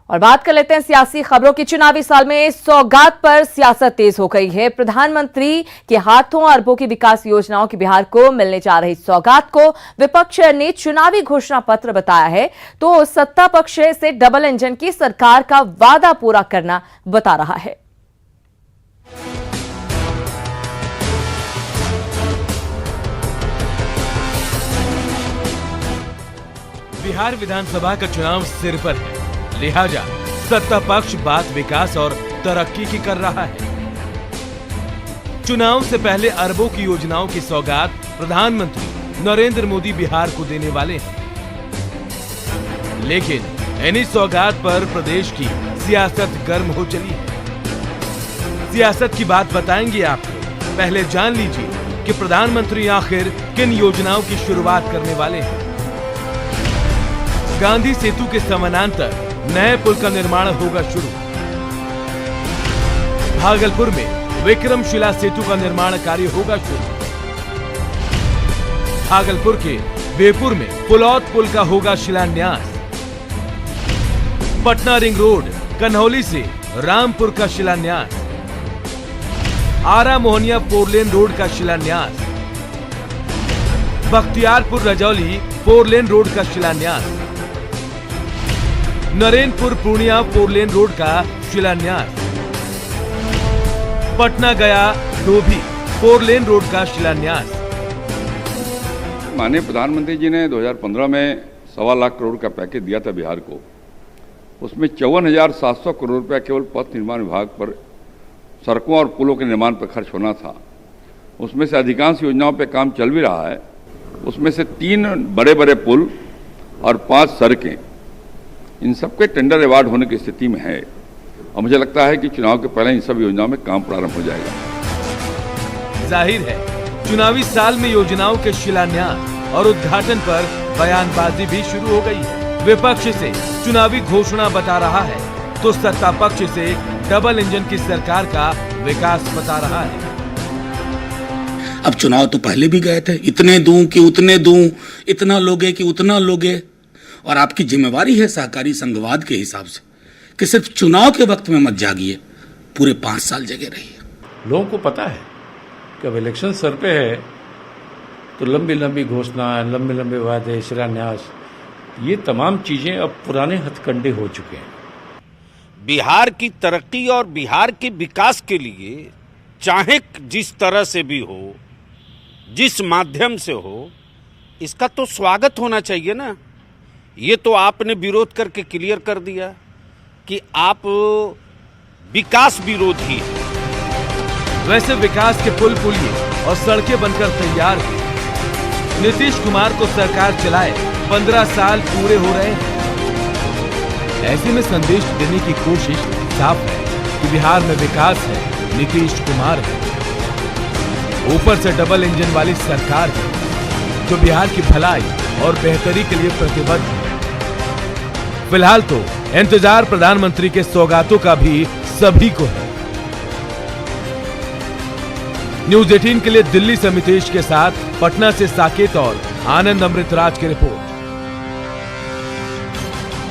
और बात कर लेते हैं सियासी खबरों की। चुनावी साल में सौगात पर सियासत तेज हो गई है। प्रधानमंत्री के हाथों अरबों की विकास योजनाओं की बिहार को मिलने जा रही सौगात को विपक्ष ने चुनावी घोषणा पत्र बताया है, तो सत्ता पक्ष से डबल इंजन की सरकार का वादा पूरा करना बता रहा है। बिहार विधानसभा का चुनाव सिर पर है, लिहाजा सत्ता पक्ष बात विकास और तरक्की की कर रहा है। चुनाव से पहले अरबों की योजनाओं की सौगात प्रधानमंत्री नरेंद्र मोदी बिहार को देने वाले हैं, लेकिन इन्हीं सौगात पर प्रदेश की सियासत गर्म हो चली है। सियासत की बात बताएंगे आपको, पहले जान लीजिए कि प्रधानमंत्री आखिर किन योजनाओं की शुरुआत करने वाले हैं। गांधी सेतु के समानांतर नए पुल का निर्माण होगा शुरू। भागलपुर में विक्रमशिला सेतु का निर्माण कार्य होगा शुरू। भागलपुर के बेपुर में फुलौत पुल का होगा शिलान्यास। पटना रिंग रोड कन्हौली से रामपुर का शिलान्यास। आरा मोहनिया 4 लेन रोड का शिलान्यास। बख्तियारपुर रजौली 4 लेन रोड का शिलान्यास। नरेनपुर पूर्णिया 4 लेन रोड का शिलान्यास। पटना गया डोभी 4 लेन रोड का शिलान्यास। माननीय प्रधानमंत्री जी ने 2015 में 1.25 लाख करोड़ का पैकेज दिया था बिहार को। उसमें 54,700 करोड़ रुपया केवल पथ निर्माण विभाग पर सड़कों और पुलों के निर्माण पर खर्च होना था। उसमें से अधिकांश योजनाओं पर काम चल भी रहा है। उसमें से 3 बड़े बड़े पुल और 5 सड़कें, इन सबके टेंडर अवार्ड होने की स्थिति में है और मुझे लगता है कि चुनाव के पहले इन सब योजनाओं में काम प्रारंभ हो जाएगा। जाहिर है चुनावी साल में योजनाओं के शिलान्यास और उद्घाटन पर बयानबाजी भी शुरू हो गई है। विपक्ष से चुनावी घोषणा बता रहा है, तो सत्ता पक्ष से डबल इंजन की सरकार का विकास बता रहा है। अब चुनाव तो पहले भी गए थे, इतने दूं कि उतने दूं, इतना लोगे कि उतना लोगे, और आपकी जिम्मेवारी है सहकारी संघवाद के हिसाब से कि सिर्फ चुनाव के वक्त में मत जागिए, पूरे 5 साल जगे रहिए। लोगों को पता है कि अब इलेक्शन सर पे है तो लंबी लंबी घोषणा, लंबे लंबे वादे, शिलान्यास, ये तमाम चीजें अब पुराने हथकंडे हो चुके हैं। बिहार की तरक्की और बिहार के विकास के लिए चाहे जिस तरह से भी हो, जिस माध्यम से हो, इसका तो स्वागत होना चाहिए ना। ये तो आपने विरोध करके क्लियर कर दिया कि आप विकास विरोधी हैं। वैसे विकास के पुल पुलिये और सड़कें बनकर तैयार हुई। नीतीश कुमार को सरकार चलाए 15 साल पूरे हो रहे हैं। ऐसे में संदेश देने की कोशिश साफ है कि बिहार में विकास है, नीतीश कुमार है। ऊपर से डबल इंजन वाली सरकार है जो बिहार की भलाई और बेहतरी के लिए प्रतिबद्ध है। फिलहाल तो इंतजार प्रधानमंत्री के सौगातों का भी सभी को है। न्यूज़ 18 के लिए दिल्ली से मितेश के साथ पटना से साकेत और आनंद अमृतराज की रिपोर्ट।